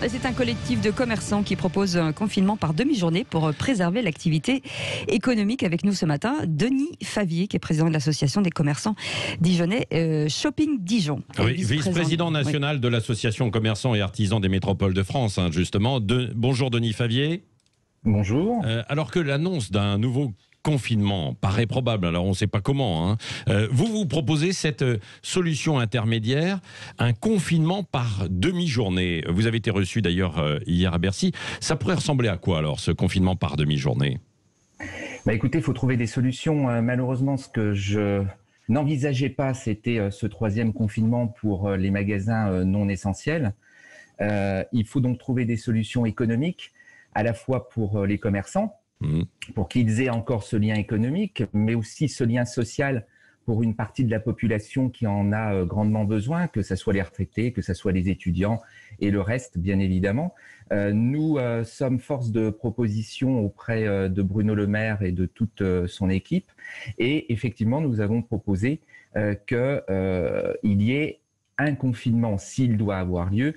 C'est un collectif de commerçants qui propose un confinement par demi-journée pour préserver l'activité économique. Avec nous ce matin, Denis Favier, qui est président de l'association des commerçants dijonnais Shopping Dijon. Oui, vice-président national de l'association commerçants et artisans des métropoles de France, justement. Bonjour Denis Favier. Bonjour. Alors que l'annonce d'un nouveau confinement paraît probable, alors on ne sait pas comment, vous proposez cette solution intermédiaire, un confinement par demi-journée. Vous avez été reçu d'ailleurs hier à Bercy. Ça pourrait ressembler à quoi alors, ce confinement par demi-journée ? Écoutez, il faut trouver des solutions. Malheureusement, ce que je n'envisageais pas, c'était ce troisième confinement pour les magasins non essentiels. Il faut donc trouver des solutions économiques, à la fois pour les commerçants, pour qu'ils aient encore ce lien économique, mais aussi ce lien social pour une partie de la population qui en a grandement besoin, que ce soit les retraités, que ce soit les étudiants et le reste, bien évidemment. Nous sommes force de proposition auprès de Bruno Le Maire et de toute son équipe. Et effectivement, nous avons proposé qu'il y ait un confinement, s'il doit avoir lieu,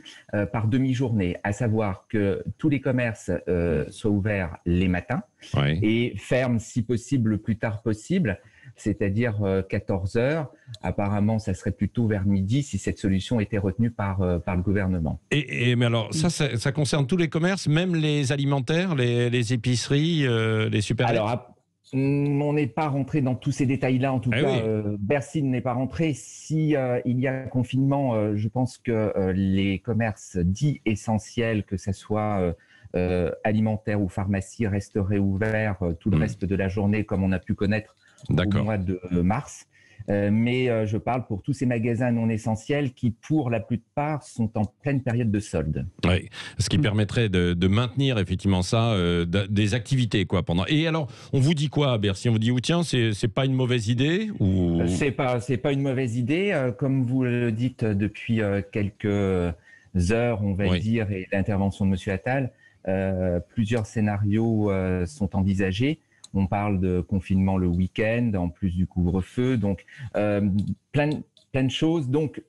par demi-journée, à savoir que tous les commerces soient ouverts les matins et ferment si possible le plus tard possible, c'est-à-dire 14 heures. Apparemment, ça serait plutôt vers midi si cette solution était retenue par le gouvernement. Mais alors, ça concerne tous les commerces, même les alimentaires, les épiceries, les supermarchés. Alors, on n'est pas rentré dans tous ces détails-là, en tout cas. Bercy n'est pas rentré. Si il y a confinement, je pense que les commerces dits essentiels, que ce soit alimentaires ou pharmacie, resteraient ouverts tout le reste de la journée, comme on a pu connaître au mois de mars. Mais je parle pour tous ces magasins non essentiels qui, pour la plupart, sont en pleine période de solde. Oui, ce qui permettrait de maintenir effectivement ça, des activités pendant. Et alors, on vous dit quoi à Bercy ? On vous dit tiens, c'est pas une mauvaise idée ou... C'est pas une mauvaise idée, comme vous le dites depuis quelques heures, on va dire, et l'intervention de Monsieur Attal. Plusieurs scénarios sont envisagés. On parle de confinement le week-end, en plus du couvre-feu, donc plein de choses. Donc,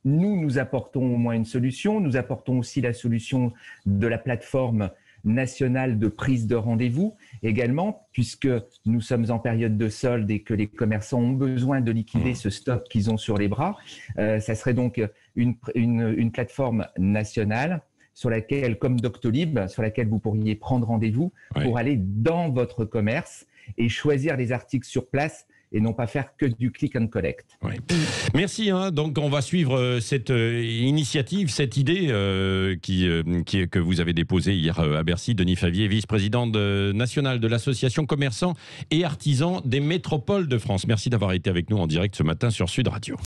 nous apportons au moins une solution. Nous apportons aussi la solution de la plateforme nationale de prise de rendez-vous également, puisque nous sommes en période de solde et que les commerçants ont besoin de liquider ce stock qu'ils ont sur les bras. Ça serait donc une plateforme nationale sur laquelle, comme Doctolib, sur laquelle vous pourriez prendre rendez-vous pour aller dans votre commerce et choisir les articles sur place et non pas faire que du click and collect. Merci. Donc, on va suivre cette initiative, cette idée que vous avez déposée hier à Bercy. Denis Favier, vice-président national de l'association commerçants et artisans des métropoles de France. Merci d'avoir été avec nous en direct ce matin sur Sud Radio.